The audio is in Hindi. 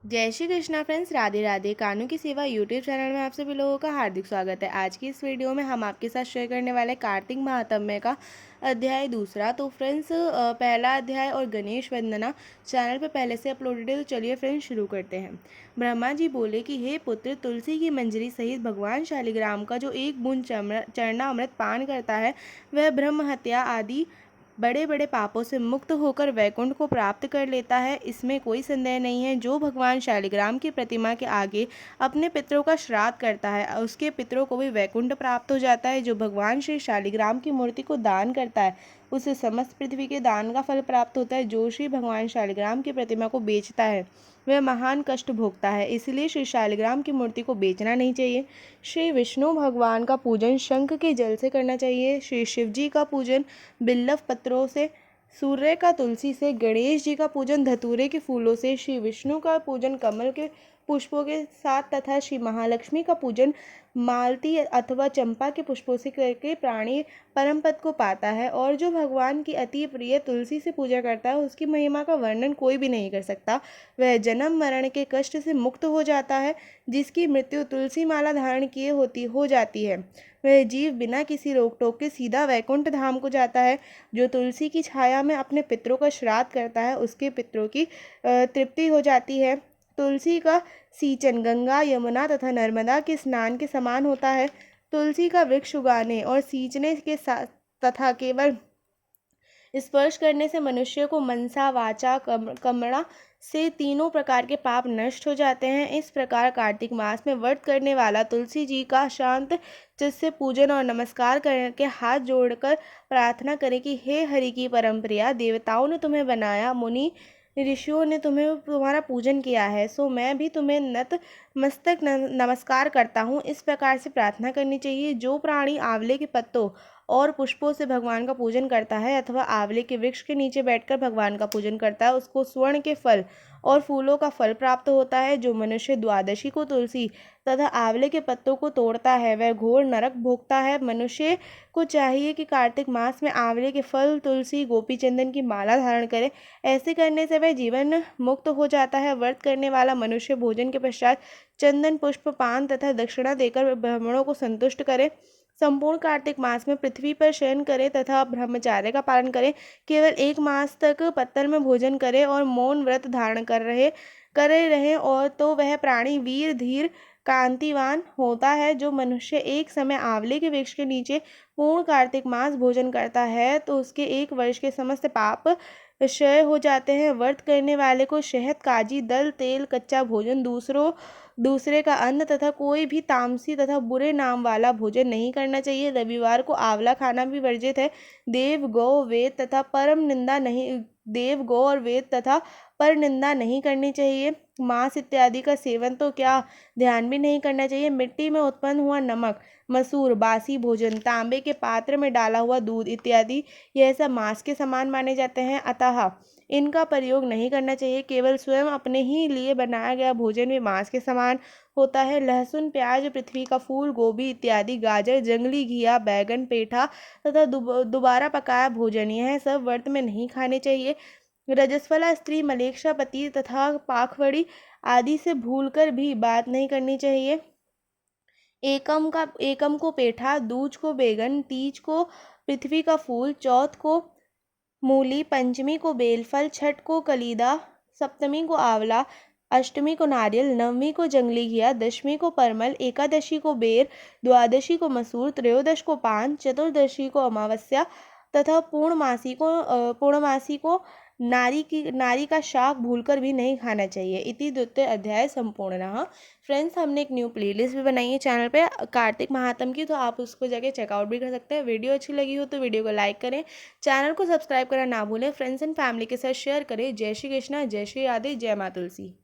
जय श्री कृष्णा फ्रेंड्स, राधे राधे। कानू की सेवा यूट्यूब चैनल में आप सभी लोगों का हार्दिक स्वागत है। आज की इस वीडियो में हम आपके साथ शेयर करने वाले कार्तिक महात्म्य का अध्याय दूसरा। तो फ्रेंड्स, पहला अध्याय और गणेश वंदना चैनल पे पहले से अपलोडेड है। तो चलिए फ्रेंड्स शुरू करते हैं। ब्रह्मा जी बोले कि हे पुत्र, तुलसी की मंजरी सहित भगवान शालिग्राम का जो एक बूंद चरणामृत पान करता है वह ब्रह्म हत्या आदि बड़े बड़े पापों से मुक्त होकर वैकुंठ को प्राप्त कर लेता है। इसमें कोई संदेह नहीं है। जो भगवान शालिग्राम की प्रतिमा के आगे अपने पितरों का श्राद्ध करता है उसके पितरों को भी वैकुंठ प्राप्त हो जाता है। जो भगवान श्री शालिग्राम की मूर्ति को दान करता है उसे समस्त पृथ्वी के दान का फल प्राप्त होता है। जो श्री भगवान शालिग्राम की प्रतिमा को बेचता है वह महान कष्ट भोगता है। इसलिए श्री शालिग्राम की मूर्ति को बेचना नहीं चाहिए। श्री विष्णु भगवान का पूजन शंख के जल से करना चाहिए। श्री शिव जी का पूजन बिल्व पत्रों से, सूर्य का तुलसी से, गणेश जी का पूजन धतूरे के फूलों से, श्री विष्णु का पूजन कमल के पुष्पों के साथ तथा श्री महालक्ष्मी का पूजन मालती अथवा चंपा के पुष्पों से करके प्राणी परम पद को पाता है। और जो भगवान की अति प्रिय तुलसी से पूजा करता है उसकी महिमा का वर्णन कोई भी नहीं कर सकता। वह जन्म मरण के कष्ट से मुक्त हो जाता है। जिसकी मृत्यु तुलसी माला धारण किए हो जाती है वह जीव बिना किसी रोक टोक के सीधा वैकुंठ धाम को जाता है। जो तुलसी की छाया में अपने पितरों का श्राद्ध करता है उसके पितरों की तृप्ति हो जाती है। तुलसी का सींचन गंगा, यमुना तथा नर्मदा के स्नान के समान होता है। तुलसी का वृक्ष उगाने और सींचने के साथ तथा केवल स्पर्श करने से मनुष्य को मनसा, वाचा, कर्मणा से तीनों प्रकार के पाप नष्ट हो जाते हैं। इस प्रकार कार्तिक मास में व्रत करने वाला तुलसी जी का शांत चित्त से पूजन और नमस्कार करके हाथ जोड़कर प्रार्थना करे कि हे हरि की परम प्रिया, देवताओं ने तुम्हें बनाया, मुनि ऋषियों ने तुम्हारा पूजन किया है, सो मैं भी तुम्हें नत मस्तक नमस्कार करता हूँ। इस प्रकार से प्रार्थना करनी चाहिए। जो प्राणी आंवले के पत्तों और पुष्पों से भगवान का पूजन करता है अथवा आंवले के वृक्ष के नीचे बैठकर भगवान का पूजन करता है उसको स्वर्ण के फल और फूलों का फल प्राप्त होता है। जो मनुष्य द्वादशी को तुलसी तथा आंवले के पत्तों को तोड़ता है वह घोर नरक भोगता है। मनुष्य को चाहिए कि कार्तिक मास में आंवले के फल, तुलसी, गोपी चंदन की माला धारण करे। ऐसे करने से वह जीवन मुक्त हो जाता है। व्रत करने वाला मनुष्य भोजन के पश्चात चंदन, पुष्प, पान तथा दक्षिणा देकर ब्राह्मणों को संतुष्ट करे। संपूर्ण कार्तिक मास में पृथ्वी पर शयन करे तथा ब्रह्मचार्य का पालन करे। केवल 1 मास तक पत्तल में भोजन करे और मौन व्रत धारण करे रहे और तो वह प्राणी वीर, धीर, कांतिवान होता है। जो मनुष्य एक समय आंवले के वृक्ष के नीचे पूर्ण कार्तिक मास भोजन करता है तो उसके 1 वर्ष के समस्त पाप क्षय हो जाते हैं। व्रत करने वाले को शहद, काजी, दल, तेल, कच्चा भोजन, दूसरे का अन्न तथा कोई भी तामसी तथा बुरे नाम वाला भोजन नहीं करना चाहिए। रविवार को आंवला खाना भी वर्जित है। देव गौ वेद तथा परम निंदा नहीं देव गौ और वेद तथा पर निंदा नहीं करनी चाहिए। मांस इत्यादि का सेवन तो क्या, ध्यान भी नहीं करना चाहिए। मिट्टी में उत्पन्न हुआ नमक, मसूर, बासी भोजन, तांबे के पात्र में डाला हुआ दूध इत्यादि यह सब मांस के समान माने जाते हैं, अतः इनका प्रयोग नहीं करना चाहिए। केवल स्वयं अपने ही लिए बनाया गया भोजन भी मांस के समान होता है। लहसुन, प्याज, पृथ्वी का फूल, गोभी इत्यादि, गाजर, जंगली घिया, बैगन, पेठा तथा दोबारा पकाया भोजन यह सब व्रत में नहीं खाने चाहिए। रजस्वला स्त्री, मलेक्षा, पति तथा पाखवड़ी आदि से भूलकर भी बात नहीं करनी चाहिए। एकम को पेठा, दूज को बैगन, तीज को पृथ्वी का फूल, चौथ को मूली, पंचमी को बेलफल, छठ को कलीदा, सप्तमी को आंवला, अष्टमी को नारियल, नवमी को जंगली घिया, दशमी को परमल, एकादशी को बेर, द्वादशी को मसूर, त्रयोदश को पान, चतुर्दशी को अमावस्या तथा पूर्णमासी को नारी का शाक भूलकर भी नहीं खाना चाहिए। इति द्वितीय अध्याय संपूर्णः। फ्रेंड्स, हमने एक न्यू प्लेलिस्ट भी बनाई है चैनल पे कार्तिक महात्म की, तो आप उसको जाके चेकआउट भी कर सकते हैं। वीडियो अच्छी लगी हो तो वीडियो को लाइक करें, चैनल को सब्सक्राइब करना ना भूलें, फ्रेंड्स एंड फैमिली के साथ शेयर करें। जय श्री कृष्णा, जय श्री राधे, जय माँ तुलसी।